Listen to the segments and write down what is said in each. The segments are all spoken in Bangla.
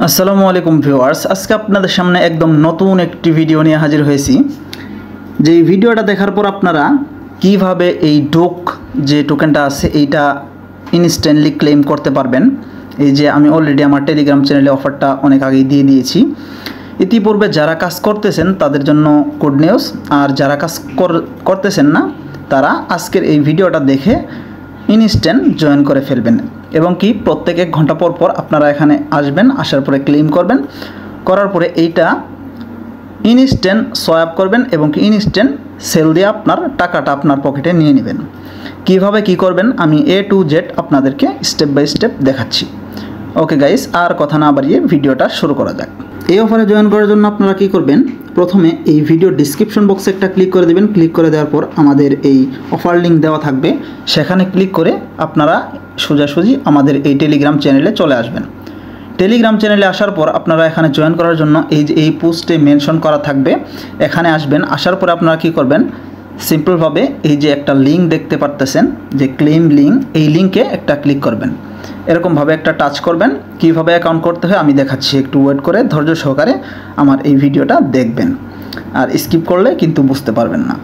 আসসালামু আলাইকুম ভিউয়ার্স, আজকে আপনাদের সামনে একদম নতুন একটি ভিডিও নিয়ে হাজির হয়েছি। যে ভিডিওটা দেখার পর আপনারা কিভাবে এই ডোক যে টোকেনটা আছে এইটা ইনস্ট্যান্টলি ক্লেম করতে পারবেন। এই যে আমি অলরেডি আমার টেলিগ্রাম চ্যানেলে অফারটা অনেক আগেই দিয়ে দিয়েছি। ইতিপূর্বে যারা কাজ করতেছেন তাদের জন্য গুড নিউজ, আর যারা কাজ করতেছেন না তারা আজকের এই ভিডিওটা দেখে ইনস্ট্যান্ট জয়েন করে ফেলবেন। এবং কি প্রত্যেক 1 ঘন্টা পর পর আপনারা এখানে আসবেন, আসার পরে ক্লেম করবেন, করার পরে এইটা ইনস্ট্যান্ট সোয়াপ করবেন এবং কি ইনস্ট্যান্ট সেল দিয়ে আপনার টাকাটা আপনার পকেটে নিয়ে নেবেন। কিভাবে কি করবেন আমি A to Z আপনাদেরকে স্টেপ বাই স্টেপ দেখাচ্ছি। ওকে গাইস, আর কথা না বাড়িয়ে ভিডিওটা শুরু করা যাক। এই অফারে জয়েন করার জন্য আপনারা কি করবেন, প্রথমে এই ভিডিও ডিসক্রিপশন বক্সে একটা ক্লিক করে দেবেন। ক্লিক করে দেওয়ার পর আমাদের এই অফার লিঙ্ক দেওয়া থাকবে, সেখানে ক্লিক করে আপনারা সোজাসুজি আমাদের এই টেলিগ্রাম চ্যানেলে চলে আসবেন। টেলিগ্রাম চ্যানেলে আসার পর আপনারা এখানে জয়েন করার জন্য এই পোস্টে মেনশন করা থাকবে, এখানে আসবেন। আসার পর আপনারা কি করবেন, সিম্পলভাবে এই যে একটা লিঙ্ক দেখতে পারতেছেন যে ক্লেম লিঙ্ক, এই লিঙ্কে একটা ক্লিক করবেন। এরকমভাবে একটা টাচ করবেন। কীভাবে অ্যাকাউন্ট করতে হয় আমি দেখাচ্ছি, একটু ওয়েট করে ধৈর্য সহকারে আমার এই ভিডিওটা দেখবেন, আর স্কিপ করলে কিন্তু বুঝতে পারবেন না।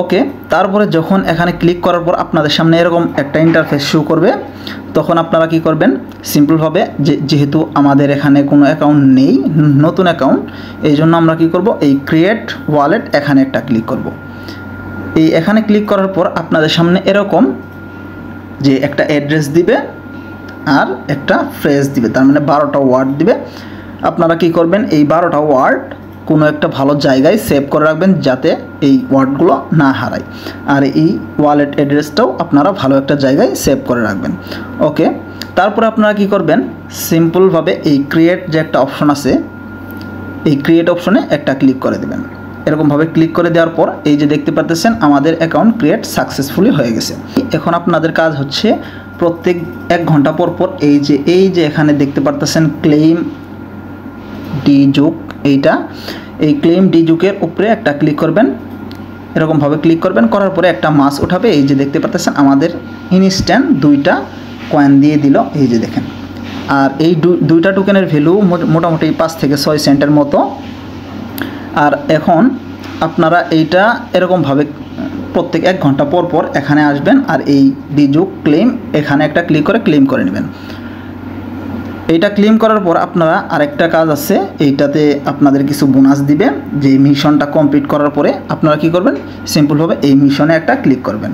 ওকে, তারপরে যখন এখানে ক্লিক করার পর আপনাদের সামনে এরকম একটা ইন্টারফেস শো করবে, তখন আপনারা কি করবেন, সিম্পলভাবে যেহেতু আমাদের এখানে কোনো অ্যাকাউন্ট নেই, নতুন অ্যাকাউন্ট, এই জন্য আমরা কি করব, এই ক্রিয়েট ওয়ালেট এখানে একটা ক্লিক করব। এই এখানে ক্লিক করার পর আপনাদের সামনে এরকম যে একটা অ্যাড্রেস দিবে আর একটা ফ্রেজ দিবে, তার মানে 12টা ওয়ার্ড দিবে। আপনারা কি করবেন, এই 12টা ওয়ার্ড কোনো একটা ভালো জায়গায় সেভ করে রাখবেন যাতে এই ওয়ার্ডগুলো না হারায়, আর এই ওয়ালেট অ্যাড্রেসটাও আপনারা ভালো একটা জায়গায় সেভ করে রাখবেন। ওকে, তারপরে আপনারা কি করবেন, সিম্পলভাবে এই ক্রিয়েট যে একটা অপশন আছে, এই ক্রিয়েট অপশনে একটা ক্লিক করে দেবেন। এরকমভাবে ক্লিক করে দেওয়ার পর এই যে দেখতে পাচ্ছেন আমাদের অ্যাকাউন্ট ক্রিয়েট সাকসেসফুলি হয়ে গেছে। এখন আপনাদের কাজ হচ্ছে প্রত্যেক 1 ঘন্টা পর পর এই যে এখানে দেখতে পারতেছেন ক্লেম ডিজুক, এই ক্লেম ডিজুকের উপরে একটা ক্লিক করবেন। এরকমভাবে ক্লিক করবেন, করার পরে একটা মাস উঠাবে। এই যে দেখতে পাচ্ছেন আমাদের ইনস্ট্যান্ট 2টা কয়েন দিয়ে দিল, এই যে দেখেন। আর এই 2টা টোকেনের ভ্যালু মোটামুটি 5 থেকে 6 সেন্টের মতো। আর এখন আপনারা এইটা এরকমভাবে প্রত্যেক 1 ঘন্টা পর পর এখানে আসবেন, আর এই ডিজুক ক্লেম এখানে একটা ক্লিক করে ক্লেম করে নেবেন। এইটা ক্লেম করার পর আপনারা আরেকটা কাজ আছে, এইটাতে আপনাদের কিছু বোনাস দিবে। যে মিশনটা কমপ্লিট করার পরে আপনারা কি করবেন, সিম্পলভাবে এই মিশনে একটা ক্লিক করবেন।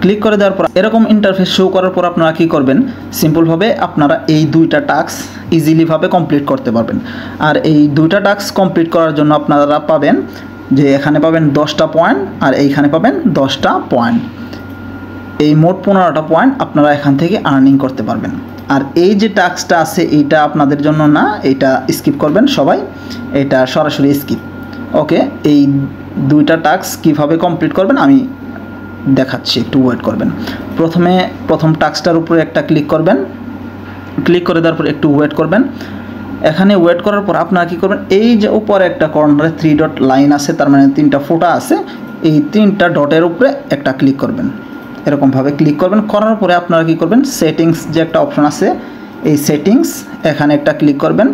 ক্লিক করে দেওয়ার পর এরকম ইন্টারফেস শো করার পর আপনারা কি করবেন, সিম্পলভাবে আপনারা এই 2টা টাস্ক ইজিলিভাবে কমপ্লিট করতে পারবেন। আর এই 2টা টাস্ক কমপ্লিট করার জন্য আপনারা পাবেন যে এখানে পাবেন 10টা পয়েন্ট, আর এইখানে পাবেন 10টা পয়েন্ট। এই মোট 15টা পয়েন্ট আপনারা এখান থেকে আর্নিং করতে পারবেন। আর এই যে টাস্কটা আছে এইটা আপনাদের জন্য না, এইটা স্কিপ করবেন সবাই, এটা সরাসরি স্কিপ। ওকে, এই 2টা টাস্ক কীভাবে কমপ্লিট করবেন আমি দেখাচ্ছি, একটু ওয়েট করবেন। প্রথম টাস্কটার উপরে একটা ক্লিক করবেন। ক্লিক করে দেওয়ার পর একটু ওয়েট করবেন। এখানে ওয়েট করার পর আপনারা কী করবেন, এই যে উপরে একটা কর্নারে 3 ডট লাইন আছে, তার মানে 3টা ফোঁটা আছে, এই 3টা ডটের উপরে একটা ক্লিক করবেন। এরকমভাবে ক্লিক করবেন, করার পরে আপনারা কী করবেন, সেটিংস যে একটা অপশন আছে, এই সেটিংস এখানে একটা ক্লিক করবেন।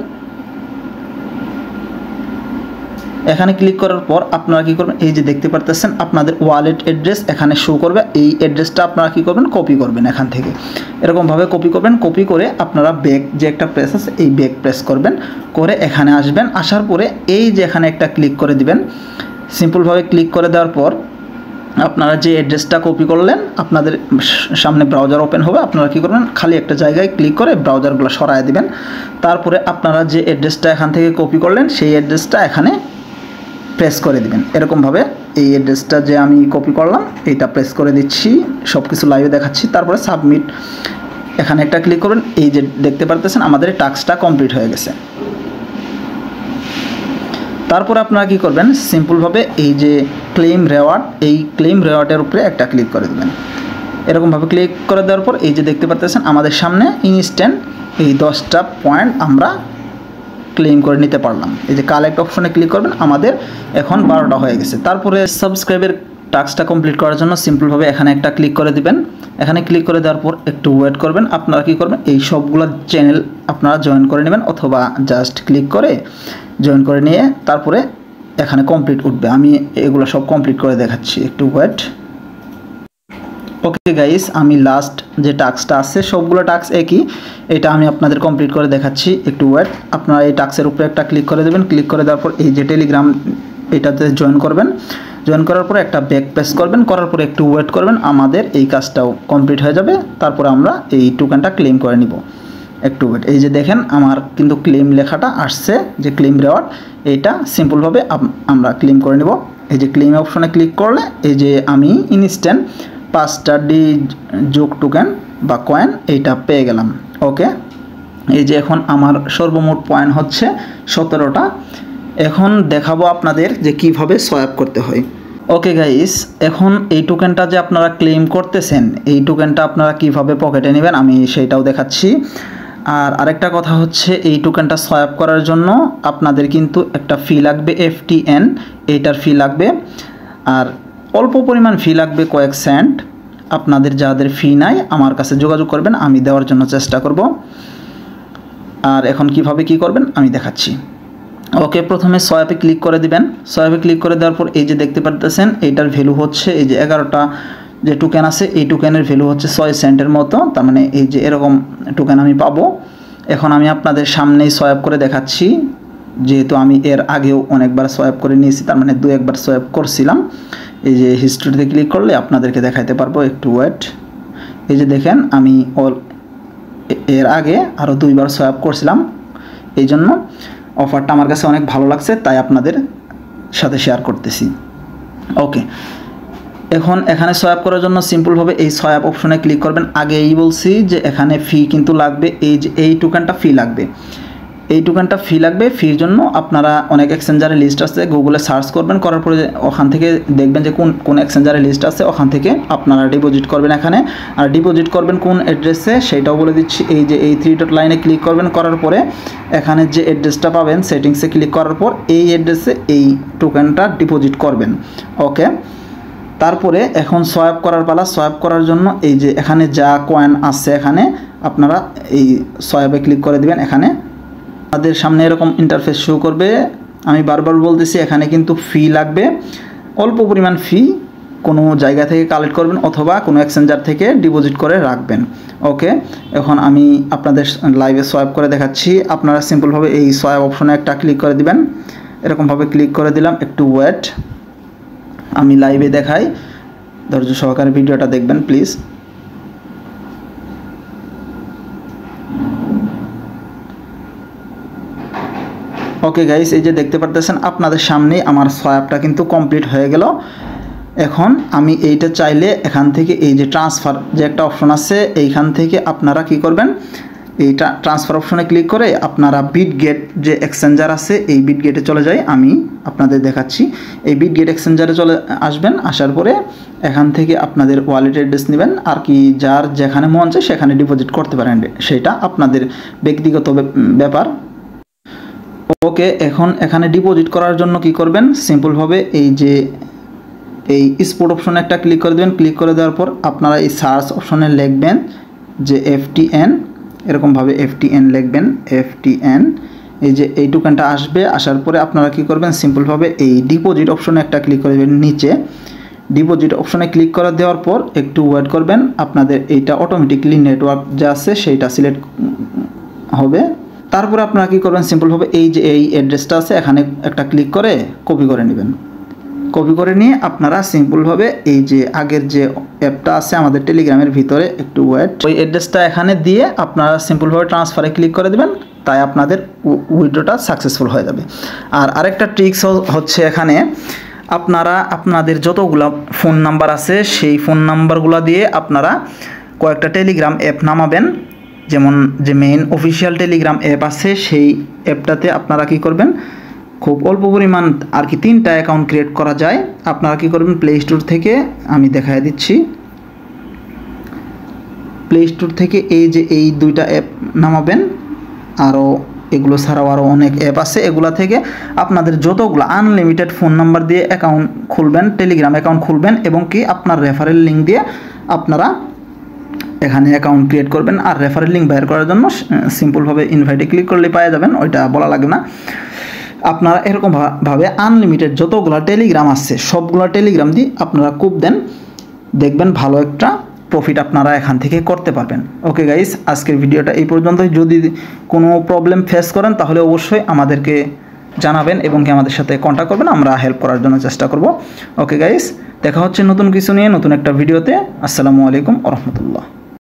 এখানে ক্লিক করার পর আপনারা কী করবেন, এই যে দেখতে পারতেছেন আপনাদের ওয়ালেট অ্যাড্রেস এখানে শো করবে। এই অ্যাড্রেসটা আপনারা কী করবেন, কপি করবেন এখান থেকে। এরকমভাবে কপি করবেন, কপি করে আপনারা ব্যাক যে একটা প্রেস আছে, এই ব্যাক প্রেস করবেন, করে এখানে আসবেন। আসার পরে এই যে এখানে একটা ক্লিক করে দিবেন। সিম্পলভাবে ক্লিক করে দেওয়ার পর আপনারা যে অ্যাড্রেসটা কপি করলেন আপনাদের সামনে ব্রাউজার ওপেন হবে। আপনারা কী করবেন, খালি একটা জায়গায় ক্লিক করে ব্রাউজারগুলো সরায় দিবেন। তারপরে আপনারা যে অ্যাড্রেসটা এখান থেকে কপি করলেন সেই অ্যাড্রেসটা এখানে প্রেস করে দিবেন। এরকমভাবে এই অ্যাড্রেসটা যে আমি কপি করলাম এইটা প্রেস করে দিচ্ছি, সব কিছু লাইভে দেখাচ্ছি। তারপরে সাবমিট এখানে একটা ক্লিক করবেন। এই যে দেখতে পারতেছেন আমাদের টাস্কটা কমপ্লিট হয়ে গেছে। তারপর আপনারা কী করবেন, সিম্পলভাবে এই যে ক্লেম রেওয়ার্ড, এই ক্লেম রেওয়ার্ডের উপরে একটা ক্লিক করে দেবেন। এরকমভাবে ক্লিক করে দেওয়ার পর এই যে দেখতে পাচ্ছেন আমাদের সামনে ইনস্ট্যান্ট এই 10টা পয়েন্ট আমরা ক্লেম করে নিতে পারলাম। এই যে কালেক্ট অপশনে ক্লিক করবেন, আমাদের এখন 12টা হয়ে গেছে। তারপরে সাবস্ক্রাইবের টাস্কটা কমপ্লিট করার জন্য সিম্পলভাবে এখানে একটা ক্লিক করে দিবেন। এখানে ক্লিক করে দেওয়ার পর একটু ওয়েট করবেন। আপনারা কী করবেন, এই সবগুলো চ্যানেল আপনারা জয়েন করে নেবেন, অথবা জাস্ট ক্লিক করে জয়েন করে নিয়ে তারপরে এখানে কমপ্লিট উঠবে। আমি এগুলো সব কমপ্লিট করে দেখাচ্ছি, একটু ওয়েট। ওকে গাইস, আমি লাস্ট যে টাস্কটা আছে সবগুলো টাস্ক একই, এটা আমি আপনাদের কমপ্লিট করে দেখাচ্ছি, একটু ওয়েট। আপনারা এই টাস্কের উপরে একটা ক্লিক করে দেবেন। ক্লিক করে দেওয়ার পর এই যে টেলিগ্রাম এটাতে জয়েন করবেন। জয়েন করার পরে একটা ব্যাক প্রেস করবেন, করার পরে একটু ওয়েট করবেন, আমাদের এই কাজটাও কমপ্লিট হয়ে যাবে। তারপরে আমরা এই টোকেনটা ক্লেম করে নিব, একটু ওয়েট। এই যে দেখেন আমার কিন্তু ক্লেম লেখাটা আসছে, যে ক্লেম রেওয়ার্ড, এইটা সিম্পলভাবে আমরা ক্লেম করে নিব। এই যে ক্লেম অপশনে ক্লিক করলে এই যে আমি ইনস্ট্যান্ট 5টা যোগ টোকেন বা কয়েন এইটা পেয়ে গেলাম। ওকে, এই যে এখন আমার সর্বমোট পয়েন্ট হচ্ছে 17টা। এখন দেখাবো আপনাদের যে কিভাবে সোয়াপ করতে হয়। ওকে গাইস, এখন এই টোকেনটা যে আপনারা ক্লেম করতেছেন, এই টোকেনটা আপনারা কিভাবে পকেটে নেবেন আমি সেইটাও দেখাচ্ছি। আর আরেকটা কথা হচ্ছে, এই টোকেনটা সোয়াপ করার জন্য আপনাদের কিন্তু একটা ফি লাগবে, FTN, এইটার ফি লাগবে। আর অল্প পরিমাণ ফি লাগবে, কয়েক সেন্ট। আপনাদের যাদের ফি নাই আমার কাছে যোগাযোগ করবেন, আমি দেওয়ার জন্য চেষ্টা করব। আর এখন কিভাবে কি করবেন আমি দেখাচ্ছি। ওকে, প্রথমে সোয়াপে ক্লিক করে দিবেন। সোয়াপে ক্লিক করে দেওয়ার পর এই যে দেখতে পারতেছেন এইটার ভ্যালু হচ্ছে, এই যে 11টা যে টোকেন আছে এই টোকেনের ভ্যালু হচ্ছে 6 সেন্টের মতো। তার মানে এই যে এরকম টোকেন আমি পাবো। এখন আমি আপনাদের সামনেই সোয়াপ করে দেখাচ্ছি, যেহেতু আমি এর আগেও অনেকবার সোয়াপ করে নিয়েছি, তার মানে 2-1বার সোয়াপ করছিলাম। এই যে হিস্ট্রিতে ক্লিক করলে আপনাদেরকে দেখাইতে পারবো, একটু ওয়েট। এই যে দেখেন আমি এর আগে আরও 2বার সোয়াপ করছিলাম, এই জন্য অফারটা আমার কাছে অনেক ভালো লাগছে, তাই আপনাদের সাথে শেয়ার করতেছি। ওকে, এখন এখানে সোয়াপ করার জন্য সিম্পলভাবে এই সোয়াপ অপশনে ক্লিক করবেন। আগেই বলছি যে এখানে ফি কিন্তু লাগবে, এই যে এই টোকেনটা ফি লাগবে, এই টোকেনটা ফি লাগবে। ফির জন্য আপনারা অনেক এক্সচেঞ্জারের লিস্ট আছে, গুগলে সার্চ করবেন, করার পরে ওখান থেকে দেখবেন যে কোন এক্সচেঞ্জারের লিস্ট আছে, ওখান থেকে আপনারা ডিপোজিট করবেন এখানে। আর ডিপোজিট করবেন কোন অ্যাড্রেসে সেটাও বলে দিচ্ছি। এই যে এই 3 ডট লাইনে ক্লিক করবেন, করার পরে এখানে যে অ্যাড্রেসটা পাবেন সেটিংসে ক্লিক করার পর এই অ্যাড্রেসে এই টোকেনটা ডিপোজিট করবেন। ওকে, তারপরে এখন সোয়াপ করার পালা। সোয়াপ করার জন্য এই যে এখানে যা কয়েন আছে এখানে আপনারা এই সোয়াপে ক্লিক করে দিবেন। এখানে আপনাদের সামনে এরকম ইন্টারফেস শো করবে। আমি বারবার বলতেছি এখানে কিন্তু ফি লাগবে, অল্প পরিমাণ ফি। কোনো জায়গা থেকে কালেক্ট করবেন অথবা কোনো এক্সচেঞ্জার থেকে ডিপোজিট করে রাখবেন। ওকে, এখন আমি আপনাদের লাইভে সোয়াপ করে দেখাচ্ছি। আপনারা সিম্পলভাবে এই সোয়াপ অপশনে একটা ক্লিক করে দিবেন, এরকমভাবে ক্লিক করে দিলাম, একটু ওয়েট। আমি লাইভে দেখাই, ধৈর্য সহকারে ভিডিওটা দেখবেন প্লিজ। ওকে গাইস, এই যে দেখতে পারতেছেন আপনাদের সামনে আমার সোয়াপটা কিন্তু কমপ্লিট হয়ে গেল। এখন আমি এইটা চাইলে এখান থেকে এই যে ট্রান্সফার যে একটা অপশন আছে, এইখান থেকে আপনারা কি করবেন, এই ট্রান্সফার অপশনে ক্লিক করে আপনারা বিটগেট যে এক্সচেঞ্জার আছে এই বিটগেটে চলে যাই। আমি আপনাদের দেখাচ্ছি, এই বিটগেট এক্সচেঞ্জারে চলে আসবেন। আসার পরে এখান থেকে আপনাদের ওয়ালেট অ্যাড্রেস নেবেন, আর কি যার যেখানে মন চায় সেখানে ডিপোজিট করতে পারেন, সেটা আপনাদের ব্যক্তিগত ব্যাপার। ওকে, এখন এখানে ডিপোজিট করার জন্য কি করবেন, সিম্পলভাবে এই যে এই স্পট অপশনে একটা ক্লিক করে দেবেন। ক্লিক করে দেওয়ার পর আপনারা এই সার্চ অপশনে লিখবেন যে FTN, এরকমভাবে FTN লিখবেন, FTN। এই যে এই টোকেনটা আসবে, আসার পরে আপনারা কি করবেন, সিম্পলভাবে এই ডিপোজিট অপশনে একটা ক্লিক করে দেবেন। নিচে ডিপোজিট অপশনে ক্লিক করে দেওয়ার পর একটু ওয়েট করবেন, আপনাদের এইটা অটোমেটিকলি নেটওয়ার্ক যা আছে সেইটা সিলেক্ট হবে। তারপরে আপনারা কী করবেন, সিম্পলভাবে এই যে এই অ্যাড্রেসটা আছে এখানে একটা ক্লিক করে কপি করে নেবেন। কপি করে নিয়ে আপনারা সিম্পলভাবে এই যে আগের যে অ্যাপটা আছে আমাদের টেলিগ্রামের ভিতরে, একটু ওয়েট, ওই অ্যাড্রেসটা এখানে দিয়ে আপনারা সিম্পলভাবে ট্রান্সফারে ক্লিক করে দেবেন, তাই আপনাদের উইথড্রটা সাকসেসফুল হয়ে যাবে। আর আরেকটা ট্রিক্স হচ্ছে, এখানে আপনারা আপনাদের যতগুলো ফোন নাম্বার আছে সেই ফোন নাম্বারগুলো দিয়ে আপনারা কয়েকটা টেলিগ্রাম অ্যাপ নামাবেন। যেমন যে মেইন অফিসিয়াল টেলিগ্রাম অ্যাপ আছে সেই অ্যাপটাতে আপনারা কি করবেন, খুব অল্প পরিমাণ আর কি 3টা অ্যাকাউন্ট ক্রিয়েট করা যায়। আপনারা কি করবেন, প্লে স্টোর থেকে আমি দেখাই দিচ্ছি, প্লে স্টোর থেকে এই যে এই 2টা অ্যাপ নামাবেন। আরও এগুলো ছাড়াও আরও অনেক অ্যাপ আছে, এগুলো থেকে আপনাদের যতগুলো আনলিমিটেড ফোন নাম্বার দিয়ে অ্যাকাউন্ট খুলবেন, টেলিগ্রাম অ্যাকাউন্ট খুলবেন এবং কি আপনার রেফারেল লিঙ্ক দিয়ে আপনারা এখানে অ্যাকাউন্ট ক্রিয়েট করবেন। আর রেফারেল লিঙ্ক বের করার জন্য সিম্পলভাবে ইনভাইটে ক্লিক করলে পাওয়া যাবেন, ওইটা বলা লাগবে না। আপনারা এরকমভাবে আনলিমিটেড যতগুলো টেলিগ্রাম আছে সবগুলো টেলিগ্রাম দিয়ে আপনারা কূপ দেন, দেখবেন ভালো একটা প্রফিট আপনারা এখান থেকে করতে পারবেন। ওকে গাইস, আজকের ভিডিওটা এই পর্যন্তই। যদি কোনো প্রবলেম ফেস করেন তাহলে অবশ্যই আমাদেরকে জানাবেন এবং কি আমাদের সাথে কন্ট্যাক্ট করবেন, আমরা হেল্প করার জন্য চেষ্টা করব। ওকে গাইস, দেখা হচ্ছে নতুন কিছু নিয়ে নতুন একটা ভিডিওতে। আসসালামু আলাইকুম ওয়া রাহমাতুল্লাহ।